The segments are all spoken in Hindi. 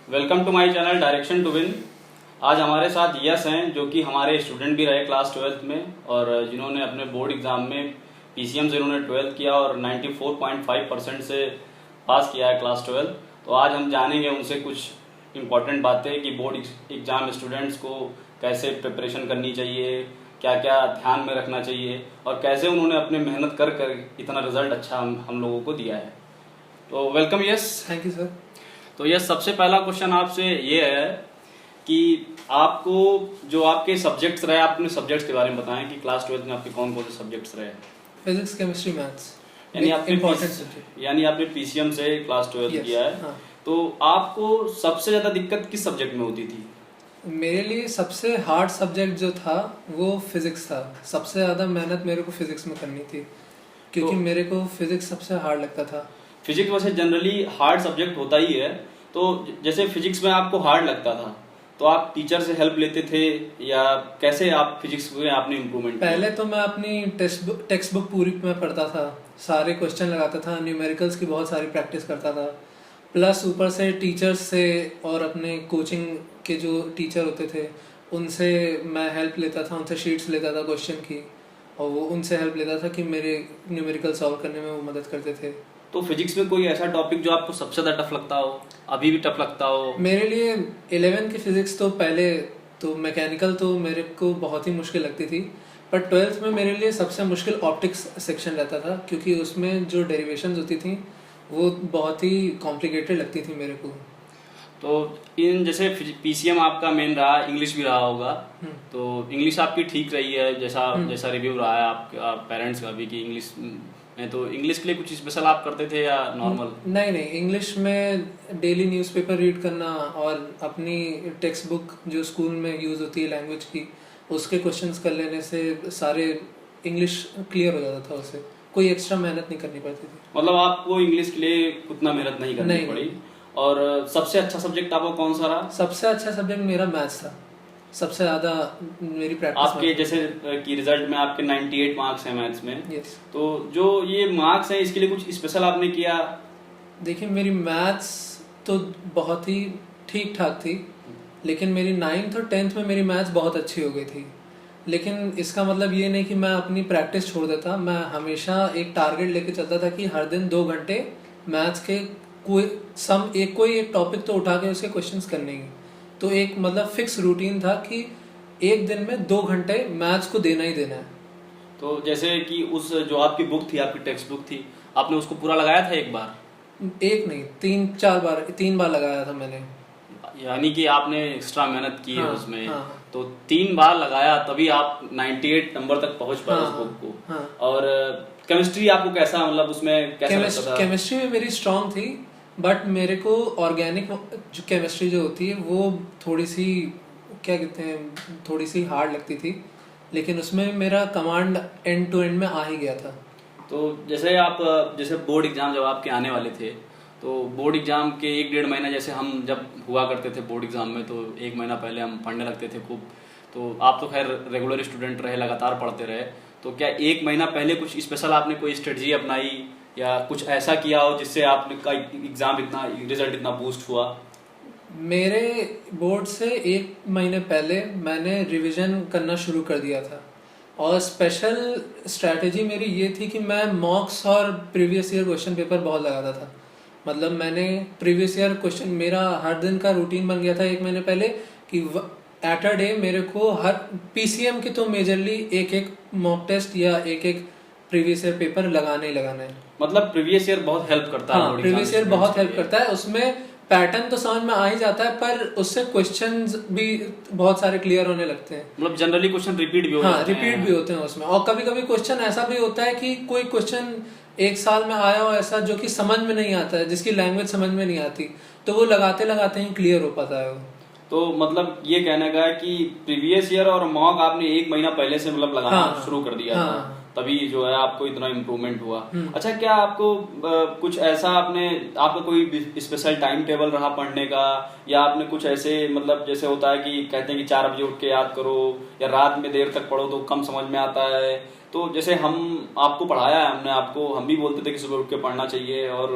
Welcome to my channel direction to win. आज हमारे साथ यस हैं जो कि हमारे स्टूडेंट भी रहे क्लास 12th में और जिन्होंने अपने बोर्ड एग्जाम में पीसीएम से इन्होंने 12th किया और 94.5% से पास किया है क्लास 12। तो आज हम जानेंगे उनसे कुछ इम्पोर्टेंट बातें कि बोर्ड एग्जाम स्टूडेंट्स को कैसे प्रिपरेशन करनी चाहिए, क्या क्या ध्यान में रखना चाहिए और कैसे उन्होंने अपने मेहनत कर कर इतना रिजल्ट अच्छा हम लोगों को दिया है। तो welcome yes. Thank you sir. तो यस, सबसे पहला क्वेश्चन आपसे ये है कि आपको जो आपके सब्जेक्ट्स रहे, आप अपने सब्जेक्ट्स के बारे में बताएं कि क्लास 12th में आपके कौन कौन से सब्जेक्ट्स रहे। Physics, chemistry, maths. यानी आपने पीसीएम से क्लास 12th किया है। हाँ। तो आपको सबसे ज्यादा दिक्कत किस सब्जेक्ट में होती थी? मेरे लिए सबसे हार्ड सब्जेक्ट जो था वो फिजिक्स था। सबसे ज्यादा मेहनत मेरे को फिजिक्स में करनी थी क्योंकि मेरे को फिजिक्स सबसे हार्ड लगता था। फिजिक्स वैसे जनरली हार्ड सब्जेक्ट होता ही है, तो जैसे फिजिक्स में आपको हार्ड लगता था तो आप टीचर से हेल्प लेते थे या कैसे आप फिजिक्स में आपने इम्प्रूवमेंट? पहले तो मैं अपनी टेक्स्ट बुक पूरी में पढ़ता था, सारे क्वेश्चन लगाता था, न्यूमेरिकल्स की बहुत सारी प्रैक्टिस करता था, प्लस ऊपर से टीचर्स से और अपने कोचिंग के जो टीचर होते थे उनसे मैं हेल्प लेता था, उनसे शीट्स लेता था क्वेश्चन की और वो उनसे हेल्प लेता था कि मेरे न्यूमेरिकल सॉल्व करने में वो मदद करते थे। तो फिजिक्स में कोई ऐसा टॉपिक जो आपको सबसे ज्यादा टफ लगता हो, अभी भी टफ लगता हो? मेरे लिए 11 की फिजिक्स तो पहले तो मैकेनिकल तो मेरे को बहुत ही मुश्किल लगती थी, पर 12th में मेरे लिए सबसे मुश्किल ऑप्टिक्स सेक्शन रहता था क्योंकि उसमें जो डेरिवेशंस होती थी वो बहुत ही कॉम्प्लिकेटेड लगती थी मेरे को। तो इन जैसे पीसीएम आपका मेन रहा, इंग्लिश भी रहा होगा, तो इंग्लिश आपकी ठीक रही है जैसा रिव्यू रहा है आपके पेरेंट्स का भी कि इंग्लिश में, तो इंग्लिश के लिए कुछ स्पेशल आप करते थे या नॉर्मल? नहीं, इंग्लिश में डेली न्यूज़पेपर रीड करना और अपनी टेक्स्ट बुक जो स्कूल में यूज़ होती है लैंग्वेज की उसके क्वेश्चंस कर लेने से सारे इंग्लिश क्लियर हो जाता था, उससे कोई एक्स्ट्रा मेहनत नहीं करनी पड़ती थी। मतलब आपको इंग्लिश के लिए उतना मेहनत नहीं करनी पड़ी। और सबसे अच्छा सब्जेक्ट आपको कौन सा रहा? सबसे अच्छा सब्जेक्ट मेरा मैथ्स था, सबसे ज्यादा मेरी प्रैक्टिस। आपके जैसे कि रिजल्ट में आपके 98 मार्क्स हैं मैथ्स में। yes. तो जो ये मार्क्स हैं इसके लिए कुछ स्पेशल आपने किया? देखिए मेरी मैथ्स तो बहुत ही ठीक ठाक थी, लेकिन मेरी 9th और 10th में मेरी मैथ्स बहुत अच्छी हो गई थी। लेकिन इसका मतलब ये नहीं कि मैं अपनी प्रैक्टिस छोड़ देता, मैं हमेशा एक टारगेट लेके चलता था कि हर दिन 2 घंटे मैथ्स के कोई एक टॉपिक तो उठा के उसके क्वेश्चंस करने ही। तो एक मतलब फिक्स रूटीन था कि एक दिन में 2 घंटे मैथ्स को देना ही देना है। तो जैसे कि उस जो आपकी बुक थी, आपकी टेक्स्ट बुक थी, आपने उसको पूरा लगाया था एक बार? एक नहीं, 3 बार लगाया था मैंने। यानी कि आपने एक्स्ट्रा मेहनत की है उसमें। हाँ। तो 3 बार लगाया तभी आप 98 नंबर तक पहुंच पाए उस बुक को। हाँ। और केमिस्ट्री आपको कैसा, मतलब उसमें कैसा लगता था? केमिस्ट्री में मेरी स्ट्रांग थी, बट मेरे को ऑर्गेनिक जो केमिस्ट्री जो होती है वो थोड़ी सी क्या कहते हैं थोड़ी सी हार्ड लगती थी, लेकिन उसमें मेरा कमांड एंड टू एंड में आ ही गया था। तो जैसे बोर्ड एग्जाम जब आपके आने वाले थे, तो बोर्ड एग्जाम के 1-1.5 महीना जैसे हम जब हुआ करते थे बोर्ड एग्जाम में, तो 1 महीना पहले हम पढ़ने लगते थे खूब। तो आप तो खैर रेगुलर स्टूडेंट रहे, लगातार पढ़ते रहे, तो क्या 1 महीना पहले कुछ स्पेशल आपने कोई स्ट्रेटजी अपनाई या कुछ ऐसा किया हो जिससे आपने का एग्जाम रिजल्ट इतना बूस्ट हुआ? मेरे बोर्ड से 1 महीने पहले मैंने रिवीजन करना शुरू कर दिया था और स्पेशल स्ट्रैटेजी मेरी ये थी कि मैं मॉक्स और प्रीवियस ईयर क्वेश्चन पेपर बहुत लगाता था। मतलब मैंने प्रीवियस ईयर क्वेश्चन, मेरा हर दिन का रूटीन बन गया था 1 महीने पहले कि एट अ डे मेरे को हर पीसीएम के तो मेजरली एक मॉक टेस्ट या एक प्रीवियस ईयर पेपर लगाना है। मतलब प्रीवियस ईयर बहुत हेल्प करता है? हाँ, प्रीवियस ईयर बहुत हेल्प करता है। उसमें पैटर्न तो समझ में आ ही जाता है, पर उससे क्वेश्चंस भी बहुत सारे क्लियर होने लगते हैं। मतलब जनरली क्वेश्चन रिपीट भी होते हैं उसमें। और कभी कभी क्वेश्चन ऐसा भी होता है कि कोई क्वेश्चन 1 साल में आया हो ऐसा जो कि समझ में नहीं आता है, जिसकी लैंग्वेज समझ में नहीं आती, तो वो लगाते लगाते ही क्लियर हो पाता है वो। तो मतलब ये कहने का है कि प्रीवियस ईयर और मॉक आपने 1 महीना पहले से मतलब लगाना शुरू कर दिया था, तभी जो है आपको इतना इम्प्रूवमेंट हुआ। अच्छा, क्या आपको कुछ ऐसा आपका कोई स्पेशल टाइम टेबल रहा पढ़ने का, या आपने कुछ ऐसे मतलब जैसे होता है कि कहते हैं कि 4 बजे उठ के याद करो या रात में देर तक पढ़ो तो कम समझ में आता है, तो जैसे हम आपको पढ़ाया है हमने आपको, हम भी बोलते थे कि सुबह उठ के पढ़ना चाहिए और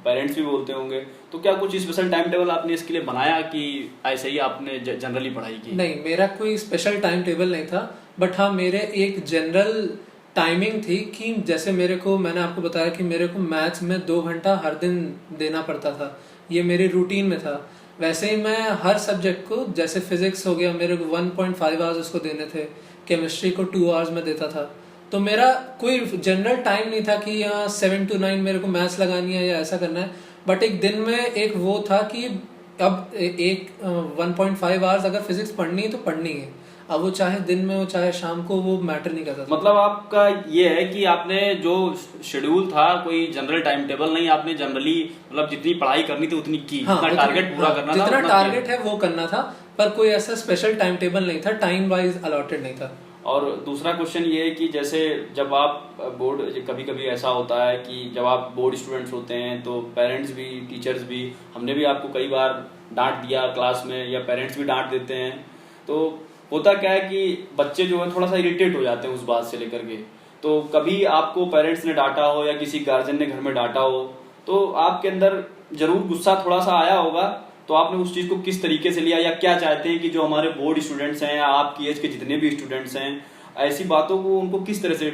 पेरेंट्स भी बोलते होंगे, तो क्या कुछ स्पेशल टाइम टेबल आपने इसके लिए बनाया कि ऐसे ही आपने जनरली पढ़ाई की? नहीं, मेरा कोई स्पेशल टाइम टेबल नहीं था, बट हाँ मेरे एक जनरल टाइमिंग थी कि जैसे मेरे को, मैंने आपको बताया कि मेरे को मैथ्स में 2 घंटा हर दिन देना पड़ता था, ये मेरी रूटीन में था। वैसे ही मैं हर सब्जेक्ट को, जैसे फिजिक्स हो गया मेरे को 1.5 आवर्स उसको देने थे, केमिस्ट्री को 2 आवर्स में देता था। तो मेरा कोई जनरल टाइम नहीं था कि यहाँ 7 to 9 मेरे को मैथ्स लगानी है या ऐसा करना है, बट एक दिन में एक वो था कि अब एक 1.5 आवर्स अगर फिजिक्स पढ़नी है तो पढ़नी है, अब वो चाहे दिन में हो चाहे शाम को, वो मैटर नहीं करता था। मतलब आपका ये है कि आपने जो शेड्यूल था, कोई जनरल टाइम टेबल नहीं, आपने जनरली मतलब जितनी पढ़ाई करनी थी उतनी की, हाँ, जितना टारगेट पूरा करना था जितना उतना टारगेट किया। है वो करना था, पर कोई ऐसा स्पेशल टाइम टेबल नहीं था, टाइम वाइज अलॉटेड नहीं था। और दूसरा क्वेश्चन ये है कि जैसे जब आप बोर्ड, कभी कभी ऐसा होता है कि जब आप बोर्ड स्टूडेंट्स होते हैं तो पेरेंट्स भी, टीचर्स भी, हमने भी आपको कई बार डांट दिया क्लास में, या पेरेंट्स भी डांट देते हैं, तो होता क्या है कि बच्चे जो है थोड़ा सा इरिटेट हो जाते हैं उस बात से लेकर के। तो कभी आपको पेरेंट्स ने डांटा हो या किसी गार्जियन ने घर में डांटा हो, तो आपके अंदर जरूर गुस्सा थोड़ा सा आया होगा, तो आपने उस चीज को किस तरीके से लिया, या क्या चाहते हैं कि जो हमारे बोर्ड स्टूडेंट्स हैं या आपकी एज के जितने भी स्टूडेंट्स हैं, ऐसी बातों को उनको किस तरह से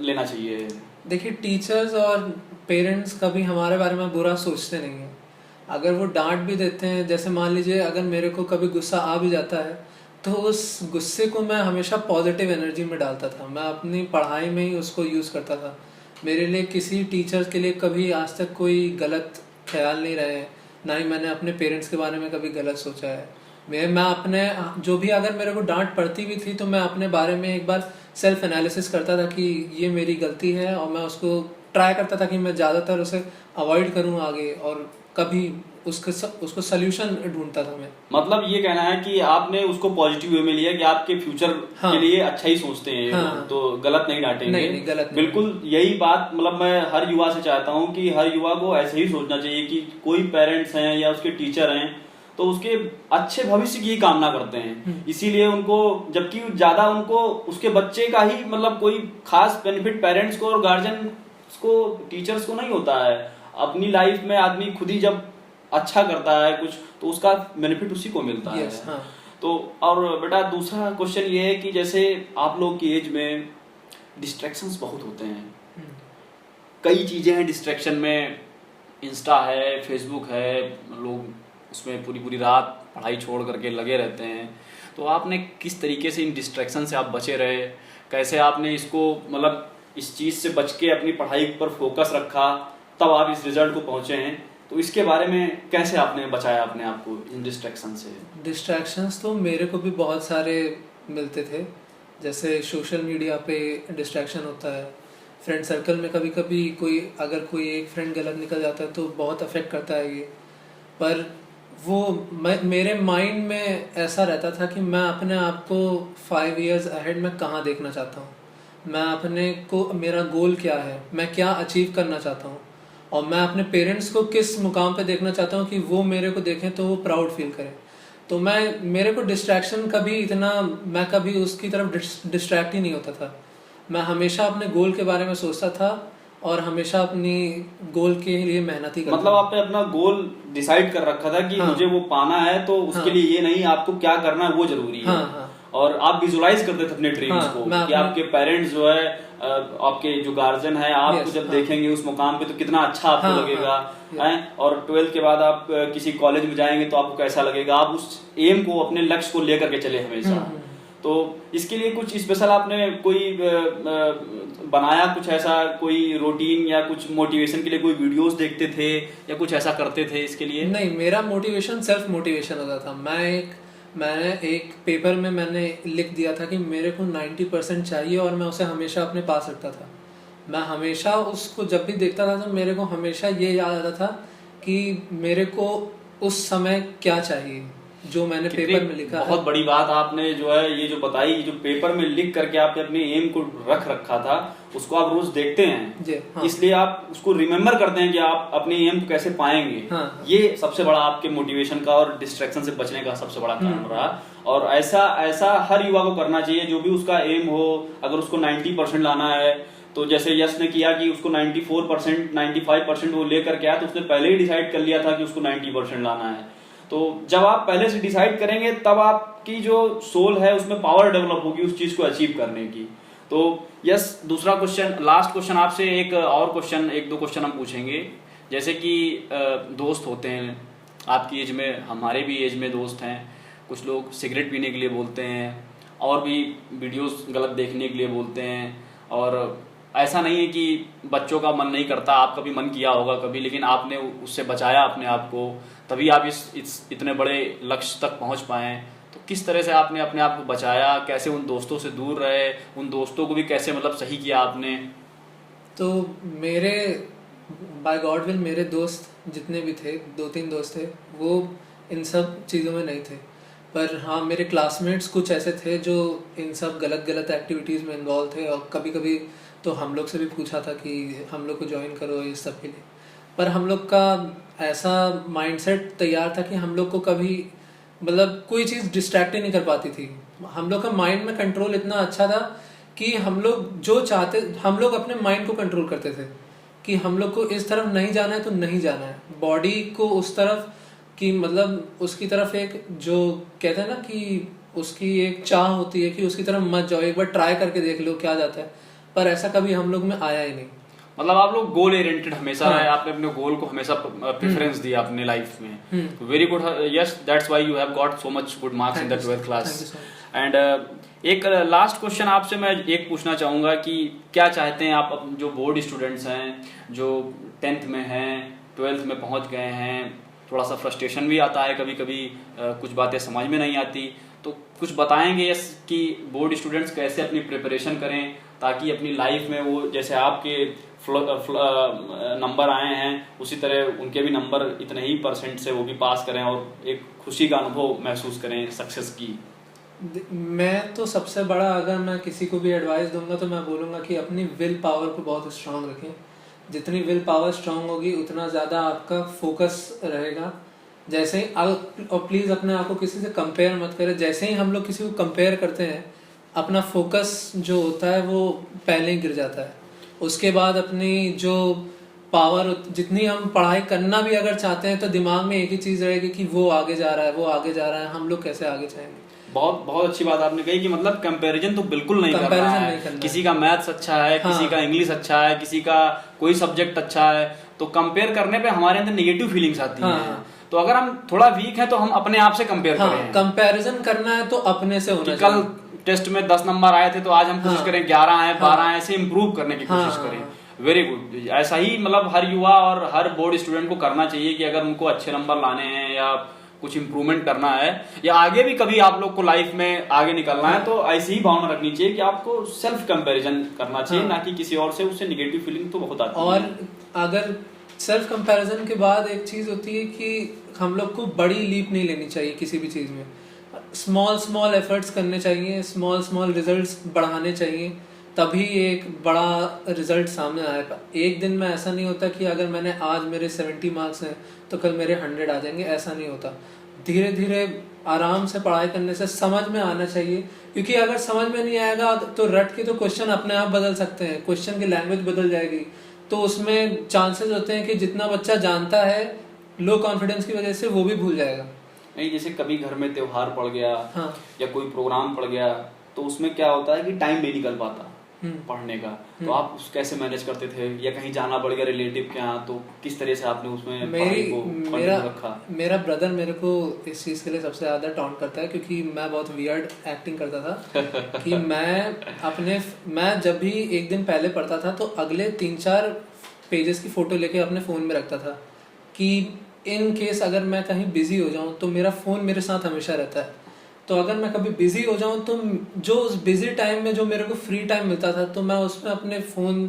लेना चाहिए? देखिए, टीचर्स और पेरेंट्स कभी हमारे बारे में बुरा सोचते नहीं हैं। अगर वो डांट भी देते हैं, जैसे मान लीजिए अगर मेरे को कभी गुस्सा आ भी जाता है, तो उस गुस्से को मैं हमेशा पॉजिटिव एनर्जी में डालता था, मैं अपनी पढ़ाई में ही उसको यूज़ करता था। मेरे लिए किसी टीचर के लिए कभी आज तक कोई गलत ख्याल नहीं रहे हैं, ना ही मैंने अपने पेरेंट्स के बारे में कभी गलत सोचा है। मैं अपने, जो भी अगर मेरे को डांट पड़ती भी थी तो मैं अपने बारे में एक बार सेल्फ एनालिसिस करता था कि ये मेरी गलती है, और मैं उसको ट्राई करता था कि मैं ज़्यादातर उसे अवॉइड करूँ आगे, और कभी उसको सल्यूशन ढूंढता था मैं। मतलब ये कहना है कि आपने उसको पॉजिटिव वे में लिया कि आपके फ्यूचर के लिए अच्छा ही सोचते हैं, हाँ, तो गलत नहीं डांटेंगे। नहीं, गलत नहीं। बिल्कुल यही बात, मतलब मैं हर युवा से चाहता हूँ कि हर युवा को ऐसे ही सोचना चाहिए कि कोई पेरेंट्स हैं या उसके टीचर हैं तो उसके अच्छे भविष्य की कामना करते हैं, इसीलिए उनको, जबकि ज्यादा उनको उसके बच्चे का ही, मतलब कोई खास बेनिफिट पेरेंट्स को और गार्जियन को, टीचर्स को नहीं होता है। अपनी लाइफ में आदमी खुद ही जब अच्छा करता है कुछ, तो उसका बेनिफिट उसी को मिलता है। हाँ। तो और बेटा, दूसरा क्वेश्चन ये है कि जैसे आप लोग की एज में डिस्ट्रैक्शंस बहुत होते हैं, कई चीजें हैं डिस्ट्रैक्शन में, इंस्टा है, फेसबुक है, लोग उसमें पूरी पूरी रात पढ़ाई छोड़ करके लगे रहते हैं। तो आपने किस तरीके से इन डिस्ट्रैक्शन से आप बचे रहे, कैसे आपने इसको, मतलब इस चीज से बच के अपनी पढ़ाई पर फोकस रखा, तब आप इस रिजल्ट को पहुंचे हैं, तो इसके बारे में कैसे आपने बचाया अपने आप को इन डिस्ट्रैक्शन से? डिस्ट्रैक्शंस तो मेरे को भी बहुत सारे मिलते थे, जैसे सोशल मीडिया पे डिस्ट्रैक्शन होता है, फ्रेंड सर्कल में कभी कभी अगर कोई एक फ्रेंड गलत निकल जाता है तो बहुत अफेक्ट करता है ये। पर वो मेरे माइंड में ऐसा रहता था कि मैं अपने आप को 5 years अहेड में कहाँ देखना चाहता हूँ, मैं अपने को, मेरा गोल क्या है, मैं क्या अचीव करना चाहता हूँ, और मैं अपने पेरेंट्स को किस मुकाम पे देखना चाहता हूँ कि वो मेरे को देखें तो वो प्राउड फील करें। तो मेरे को डिस्ट्रैक्शन कभी इतना, मैं कभी उसकी तरफ डिस्ट्रैक्ट ही नहीं होता था। मैं हमेशा अपने गोल के बारे में सोचता था और हमेशा अपनी गोल के लिए मेहनत ही करता। मतलब आपने अपना गोल डिसाइड कर रखा था कि मुझे वो पाना है, तो उसके लिए ये नहीं आपको क्या करना है वो जरूरी है। और आप विजुलाइज करते थे अपने ड्रीम्स को कि आपके पेरेंट्स जो है, आपके जो गार्जियन है, आपको जब देखेंगे उस मुकाम पे तो कितना अच्छा आपको लगेगा, है? और 12th के बाद आप किसी कॉलेज में जाएंगे तो आपको कैसा लगेगा, आप उस एम को, अपने लक्ष्य को लेकर के चले हमेशा। तो इसके लिए कुछ स्पेशल आपने कोई बनाया, कुछ ऐसा कोई रूटीन या कुछ मोटिवेशन के लिए कोई वीडियोस देखते थे या कुछ ऐसा करते थे इसके लिए? नहीं, मेरा मोटिवेशन सेल्फ मोटिवेशन होता था। मैंने एक पेपर में मैंने लिख दिया था कि मेरे को 90% चाहिए और मैं उसे हमेशा अपने पास रखता था। मैं हमेशा उसको जब भी देखता था तो मेरे को हमेशा ये याद आता था कि मेरे को उस समय क्या चाहिए, जो मैंने पेपर में लिखा। बहुत बड़ी बात आपने जो है ये जो बताई, जो पेपर में लिख करके आपने अपने एम को रख रखा था, उसको आप रोज देखते हैं। हाँ। इसलिए आप उसको रिमेम्बर करते हैं कि आप अपने एम को कैसे पाएंगे। हाँ। ये सबसे बड़ा आपके मोटिवेशन का और डिस्ट्रैक्शन से बचने का सबसे बड़ा कारण रहा। और ऐसा हर युवा को करना चाहिए, जो भी उसका एम हो, अगर उसको 90% लाना है तो जैसे यश ने किया कि उसको 94% 95% वो लेकर के आया, तो उसने पहले ही डिसाइड कर लिया था कि उसको 90% लाना है। तो जब आप पहले से डिसाइड करेंगे तब आपकी जो सोल है उसमें पावर डेवलप होगी उस चीज को अचीव करने की। तो यस, दूसरा क्वेश्चन, लास्ट क्वेश्चन आपसे एक और क्वेश्चन, एक दो क्वेश्चन हम पूछेंगे। जैसे कि दोस्त होते हैं आपकी एज में, हमारे भी एज में दोस्त हैं, कुछ लोग सिगरेट पीने के लिए बोलते हैं और भी वीडियोस गलत देखने के लिए बोलते हैं, और ऐसा नहीं है कि बच्चों का मन नहीं करता, आपका भी मन किया होगा कभी, लेकिन आपने उससे बचाया अपने आप को, तभी आप इस इतने बड़े लक्ष्य तक पहुंच पाए। तो किस तरह से आपने अपने आप को बचाया, कैसे उन दोस्तों से दूर रहे, उन दोस्तों को भी कैसे मतलब सही किया आपने? तो मेरे बाय गॉड विल मेरे दोस्त जितने भी थे, 2-3 दोस्त थे, वो इन सब चीज़ों में नहीं थे। पर हाँ, मेरे क्लासमेट्स कुछ ऐसे थे जो इन सब गलत एक्टिविटीज़ में इन्वॉल्व थे, और कभी कभी तो हम लोग से भी पूछा था कि हम लोग को ज्वाइन करो इस सब के लिए। पर हम लोग का ऐसा माइंडसेट तैयार था कि हम लोग को कभी मतलब कोई चीज़ डिस्ट्रैक्ट ही नहीं कर पाती थी। हम लोग का माइंड में कंट्रोल इतना अच्छा था कि हम लोग जो चाहते, हम लोग अपने माइंड को कंट्रोल करते थे कि हम लोग को इस तरफ नहीं जाना है तो नहीं जाना है, बॉडी को उस तरफ कि मतलब उसकी तरफ एक जो कहते हैं ना कि उसकी एक चाह होती है कि उसकी तरफ मत जाओ, एक बार ट्राई करके देख लो क्या जाता है। पर ऐसा कभी हम लोग में आया ही नहीं। मतलब आप लोग गोल ओरिएंटेड हमेशा रहे, आपने अपने गोल को हमेशा प्रेफरेंस दिया अपने लाइफ में। Very good, yes, that's why you have got so much good marks in the 12th class. And एक लास्ट क्वेश्चन आपसे मैं एक पूछना चाहूंगा कि क्या चाहते हैं आप, जो बोर्ड स्टूडेंट्स हैं, जो 10th में हैं, 12th में पहुंच गए हैं, थोड़ा सा फ्रस्ट्रेशन भी आता है कभी कभी, कुछ बातें समझ में नहीं आती, तो कुछ बताएंगे यस कि बोर्ड स्टूडेंट्स कैसे अपनी प्रिपरेशन करें ताकि अपनी लाइफ में वो जैसे आपके नंबर आए हैं उसी तरह उनके भी नंबर इतने ही % से वो भी पास करें और एक खुशी का अनुभव महसूस करें सक्सेस की। मैं तो सबसे बड़ा, अगर मैं किसी को भी एडवाइस दूंगा तो मैं बोलूँगा कि अपनी विल पावर को बहुत स्ट्रांग रखें। जितनी विल पावर स्ट्रांग होगी उतना ज़्यादा आपका फोकस रहेगा। जैसे ही और प्लीज़ अपने आप को किसी से कंपेयर मत करें। जैसे ही हम लोग किसी को कंपेयर करते हैं अपना फोकस जो होता है वो पहले ही गिर जाता है। उसके बाद अपनी जो पावर, जितनी हम पढ़ाई करना भी अगर चाहते हैं तो दिमाग में एक ही चीज़ रहेगी कि वो आगे जा रहा है, वो आगे जा रहा है, हम लोग कैसे आगे जाएंगे। बहुत बहुत अच्छी बात आपने कही कि मतलब कंपैरिजन तो बिल्कुल नहीं करना है। किसी का मैथ्स अच्छा है, किसी का इंग्लिश अच्छा है, किसी का कोई सब्जेक्ट अच्छा है, तो कंपेयर करने पे हमारे अंदर नेगेटिव फीलिंग्स आती हैं। तो अगर हम थोड़ा वीक है तो हम अपने आप से कंपेयर करें। कंपैरिजन करना है तो अपने से होना चाहिए। कल टेस्ट में 10 नंबर आए थे तो आज हम कोशिश करें 11 आए, 12 आए, ऐसे इम्प्रूव करने की कोशिश करें। Very good. ऐसा ही मतलब हर युवा और हर बोर्ड स्टूडेंट को करना चाहिए कि अगर उनको अच्छे नंबर लाने हैं या कुछ इम्प्रूवमेंट करना है या आगे भी कभी आप लोग को लाइफ में आगे निकलना है तो ऐसी ही भावना रखनी चाहिए कि आपको सेल्फ कंपैरिजन करना चाहिए, ना कि किसी और से। उससे निगेटिव फीलिंग तो बहुत आती है। और अगर सेल्फ कंपैरिजन के बाद एक चीज होती है कि हम लोग को बड़ी लीप नहीं लेनी चाहिए किसी भी चीज में। स्मॉल एफर्ट्स करने चाहिए, स्मॉल रिजल्ट्स बढ़ाने चाहिए, तभी एक बड़ा रिजल्ट सामने आएगा। एक दिन में ऐसा नहीं होता कि अगर मैंने आज मेरे 70 मार्क्स हैं तो कल मेरे 100 आ जाएंगे, ऐसा नहीं होता। धीरे धीरे आराम से पढ़ाई करने से समझ में आना चाहिए, क्योंकि अगर समझ में नहीं आएगा तो रट के तो क्वेश्चन अपने आप बदल सकते हैं, क्वेश्चन की लैंग्वेज बदल जाएगी, तो उसमें चांसेस होते हैं कि जितना बच्चा जानता है लो कॉन्फिडेंस की वजह से वो भी भूल जाएगा। नहीं, जैसे कभी घर में त्योहार पड़ गया या कोई प्रोग्राम पड़ गया तो उसमें क्या होता है कि टाइम नहीं निकल पाता पढ़ने का, तो आप उस कैसे मैनेज करते थे? या कहीं जाना पड़ गया रिलेटिव के यहाँ तो किस तरह से आपने उसमें पढ़ाई को रखा? मेरा ब्रदर मेरे को इस चीज़ के लिए सबसे ज़्यादा टॉन्ट करता है, क्योंकि मैं बहुत वियर्ड एक्टिंग करता था कि मैं जब भी एक दिन पहले पढ़ता था तो अगले 3-4 पेजेस की फ़ोटो लेके अपने फ़ोन में रखता था कि इन केस अगर मैं कहीं बिजी हो जाऊं तो मेरा फ़ोन मेरे साथ हमेशा रहता है। तो अगर मैं कभी बिजी हो जाऊं तो जो उस बिजी टाइम में जो मेरे को फ्री टाइम मिलता था तो मैं उसमें अपने फ़ोन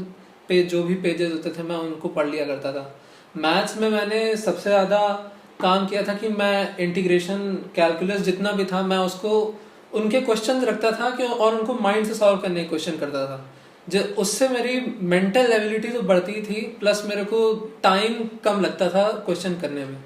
पे जो भी पेजेस होते थे मैं उनको पढ़ लिया करता था। मैथ्स में मैंने सबसे ज़्यादा काम किया था कि मैं इंटीग्रेशन कैलकुलस जितना भी था मैं उसको उनके क्वेश्चन रखता था कि और उनको माइंड से सॉल्व करने की क्वेश्चन करता था। जो उससे मेरी मेंटल एबिलिटी तो बढ़ती थी, प्लस मेरे को टाइम कम लगता था क्वेश्चन करने में।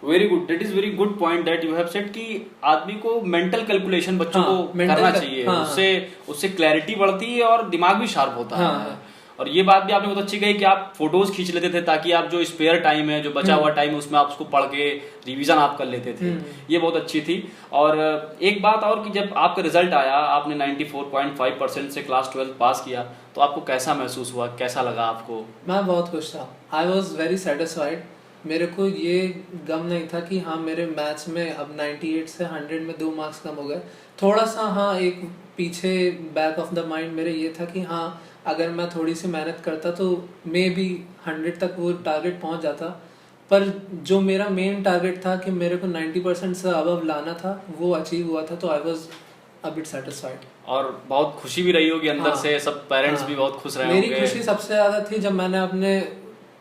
Very good, that is very good point that you have said कि आदमी को मेंटल कैलकुलेशन बच्चों को करना चाहिए। उससे क्लैरिटी बढ़ती है और दिमाग भी शार्प होता है। और ये बात भी आपने बहुत अच्छी कही कि आप फोटोज खींच लेते थे ताकि आप जो स्पेयर टाइम है, जो बचा हुआ टाइम है, उसमें आप उसको पढ़ के रिवीजन आप कर लेते थे। ये बहुत अच्छी थी। और एक बात और कि जब आपका रिजल्ट आया, आपने 94.5% से क्लास 12 पास किया, तो आपको कैसा महसूस हुआ, कैसा लगा आपको? मैं बहुत खुश था। I was very satisfied. मेरे को ये गम नहीं था कि हाँ मेरे मैथ्स में अब 98 से 100 में 2 मार्क्स कम हो गए। थोड़ा सा हाँ एक पीछे बैक ऑफ द माइंड मेरे ये था कि हाँ अगर मैं थोड़ी सी मेहनत करता तो मे बी 100 तक वो टारगेट पहुंच जाता। पर जो मेरा मेन टारगेट था कि मेरे को 90% से अबव लाना था, वो अचीव हुआ था, तो I was a bit satisfied. और बहुत खुशी भी रही होगी अंदर से, सब पेरेंट्स भी बहुत खुश रहे होंगे। मेरी खुशी सबसे ज्यादा थी जब मैंने अपने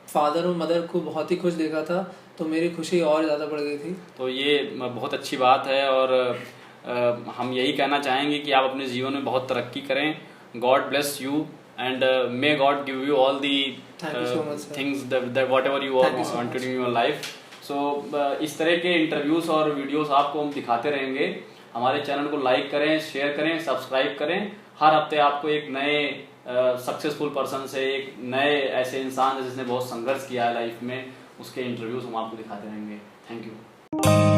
फादर और मदर को बहुत ही खुश देखा था, तो मेरी खुशी और ज़्यादा बढ़ गई थी। तो ये बहुत अच्छी बात है और हम यही कहना चाहेंगे कि आप अपने जीवन में बहुत तरक्की करें। God bless you and may God give you all the things whatever you wanted in your life. So इस तरह के इंटरव्यूज और वीडियोस आपको हम दिखाते रहेंगे। हमारे चैनल को लाइक करें, शेयर करें, सब्सक्राइब करें। हर हफ्ते आपको एक नए सक्सेसफुल पर्सन से, एक नए ऐसे इंसान जिसने बहुत संघर्ष किया है लाइफ में, उसके इंटरव्यूज हम आपको दिखाते रहेंगे। Thank you.